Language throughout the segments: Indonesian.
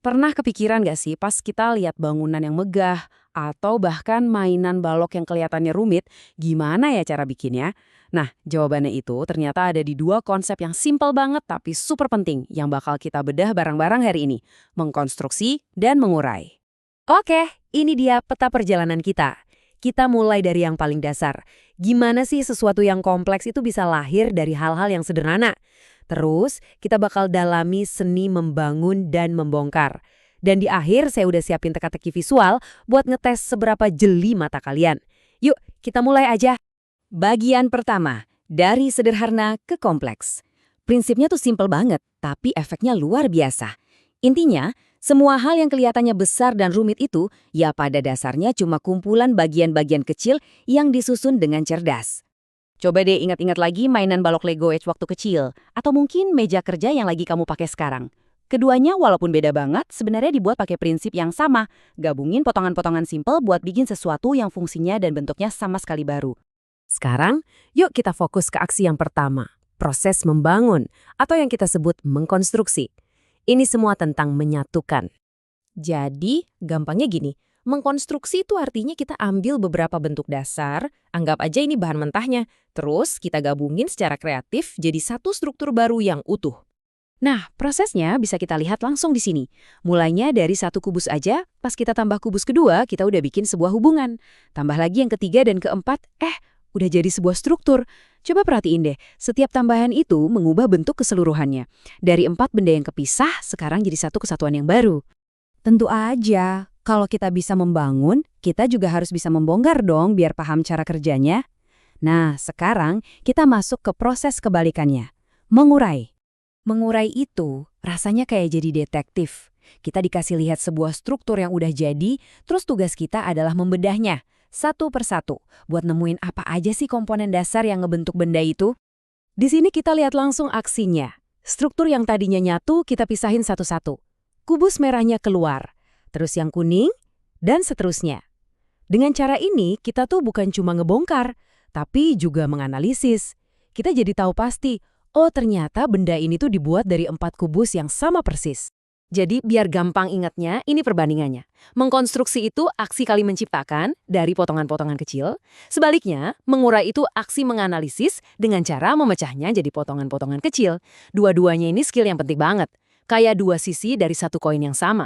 Pernah kepikiran gak sih pas kita lihat bangunan yang megah atau bahkan mainan balok yang kelihatannya rumit, gimana ya cara bikinnya? Nah, jawabannya itu ternyata ada di dua konsep yang simpel banget tapi super penting yang bakal kita bedah bareng-bareng hari ini, mengkonstruksi dan mengurai. Oke, ini dia peta perjalanan kita. Kita mulai dari yang paling dasar. Gimana sih sesuatu yang kompleks itu bisa lahir dari hal-hal yang sederhana? Terus, kita bakal dalami seni membangun dan membongkar. Dan di akhir, saya udah siapin teka-teki visual buat ngetes seberapa jeli mata kalian. Yuk, kita mulai aja. Bagian pertama, dari sederhana ke kompleks. Prinsipnya tuh simpel banget, tapi efeknya luar biasa. Intinya, semua hal yang kelihatannya besar dan rumit itu, ya pada dasarnya cuma kumpulan bagian-bagian kecil yang disusun dengan cerdas. Coba deh ingat-ingat lagi mainan balok Lego Edge waktu kecil, atau mungkin meja kerja yang lagi kamu pakai sekarang. Keduanya walaupun beda banget, sebenarnya dibuat pakai prinsip yang sama, gabungin potongan-potongan simpel buat bikin sesuatu yang fungsinya dan bentuknya sama sekali baru. Sekarang, yuk kita fokus ke aksi yang pertama, proses membangun, atau yang kita sebut mengkonstruksi. Ini semua tentang menyatukan. Jadi, gampangnya gini, mengkonstruksi itu artinya kita ambil beberapa bentuk dasar, anggap aja ini bahan mentahnya, terus kita gabungin secara kreatif jadi satu struktur baru yang utuh. Nah, prosesnya bisa kita lihat langsung di sini. Mulainya dari satu kubus aja, pas kita tambah kubus kedua, kita udah bikin sebuah hubungan. Tambah lagi yang ketiga dan keempat, udah jadi sebuah struktur. Coba perhatiin deh, setiap tambahan itu mengubah bentuk keseluruhannya. Dari 4 benda yang kepisah, sekarang jadi satu kesatuan yang baru. Tentu aja, kalau kita bisa membangun, kita juga harus bisa membongkar dong biar paham cara kerjanya. Nah, sekarang kita masuk ke proses kebalikannya, mengurai. Mengurai itu rasanya kayak jadi detektif. Kita dikasih lihat sebuah struktur yang udah jadi, terus tugas kita adalah membedahnya satu persatu, buat nemuin apa aja sih komponen dasar yang ngebentuk benda itu. Di sini kita lihat langsung aksinya. Struktur yang tadinya nyatu kita pisahin satu-satu. Kubus merahnya keluar, terus yang kuning, dan seterusnya. Dengan cara ini, kita tuh bukan cuma ngebongkar, tapi juga menganalisis. Kita jadi tahu pasti, oh ternyata benda ini tuh dibuat dari 4 kubus yang sama persis. Jadi biar gampang ingatnya, ini perbandingannya. Mengkonstruksi itu aksi kali menciptakan dari potongan-potongan kecil. Sebaliknya, mengurai itu aksi menganalisis dengan cara memecahnya jadi potongan-potongan kecil. Dua-duanya ini skill yang penting banget. Kayak dua sisi dari satu koin yang sama.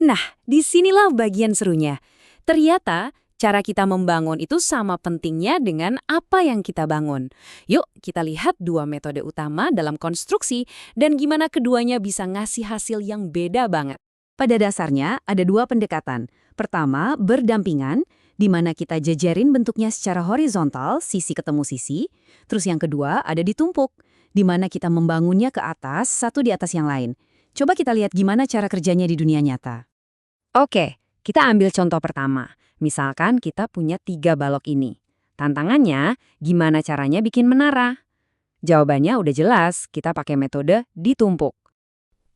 Nah, disinilah bagian serunya. Ternyata, cara kita membangun itu sama pentingnya dengan apa yang kita bangun. Yuk, kita lihat dua metode utama dalam konstruksi dan gimana keduanya bisa ngasih hasil yang beda banget. Pada dasarnya, ada dua pendekatan. Pertama, berdampingan, di mana kita jejerin bentuknya secara horizontal, sisi ketemu sisi. Terus yang kedua, ada ditumpuk, di mana kita membangunnya ke atas, satu di atas yang lain. Coba kita lihat gimana cara kerjanya di dunia nyata. Oke, kita ambil contoh pertama. Misalkan kita punya 3 balok ini. Tantangannya, gimana caranya bikin menara? Jawabannya udah jelas, kita pakai metode ditumpuk.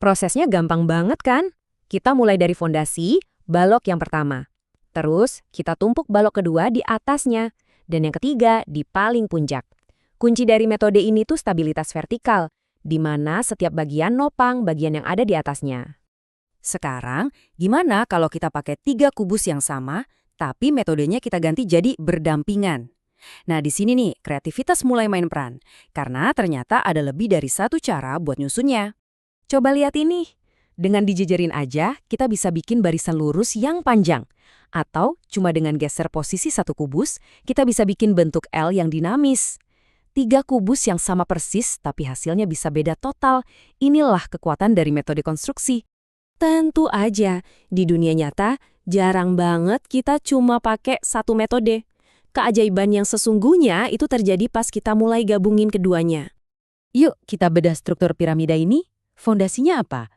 Prosesnya gampang banget kan? Kita mulai dari fondasi, balok yang pertama. Terus, kita tumpuk balok kedua di atasnya. Dan yang ketiga, di paling puncak. Kunci dari metode ini tuh stabilitas vertikal, di mana setiap bagian nopang bagian yang ada di atasnya. Sekarang, gimana kalau kita pakai 3 kubus yang sama, tapi metodenya kita ganti jadi berdampingan. Nah, di sini nih, kreativitas mulai main peran. Karena ternyata ada lebih dari satu cara buat nyusunnya. Coba lihat ini. Dengan dijejerin aja, kita bisa bikin barisan lurus yang panjang. Atau, cuma dengan geser posisi satu kubus, kita bisa bikin bentuk L yang dinamis. 3 kubus yang sama persis, tapi hasilnya bisa beda total. Inilah kekuatan dari metode konstruksi. Tentu aja, di dunia nyata, jarang banget kita cuma pakai satu metode. Keajaiban yang sesungguhnya itu terjadi pas kita mulai gabungin keduanya. Yuk kita bedah struktur piramida ini. Fondasinya apa?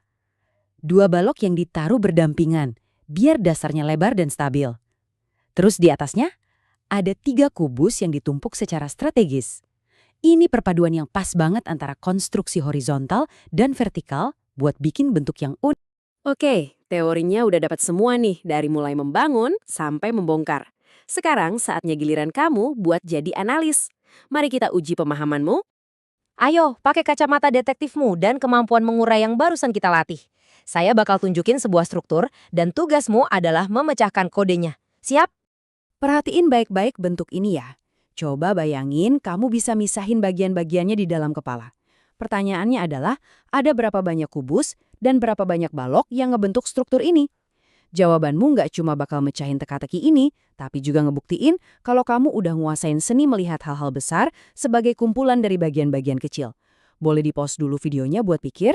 2 balok yang ditaruh berdampingan, biar dasarnya lebar dan stabil. Terus di atasnya, ada 3 kubus yang ditumpuk secara strategis. Ini perpaduan yang pas banget antara konstruksi horizontal dan vertikal buat bikin bentuk yang unik. Oke, teorinya udah dapat semua nih, dari mulai membangun sampai membongkar. Sekarang saatnya giliran kamu buat jadi analis. Mari kita uji pemahamanmu. Ayo, pakai kacamata detektifmu dan kemampuan mengurai yang barusan kita latih. Saya bakal tunjukin sebuah struktur dan tugasmu adalah memecahkan kodenya. Siap? Perhatiin baik-baik bentuk ini ya. Coba bayangin kamu bisa misahin bagian-bagiannya di dalam kepala. Pertanyaannya adalah, ada berapa banyak kubus dan berapa banyak balok yang ngebentuk struktur ini? Jawabanmu nggak cuma bakal mecahin teka-teki ini, tapi juga ngebuktiin kalau kamu udah nguasain seni melihat hal-hal besar sebagai kumpulan dari bagian-bagian kecil. Boleh di-pause dulu videonya buat pikir?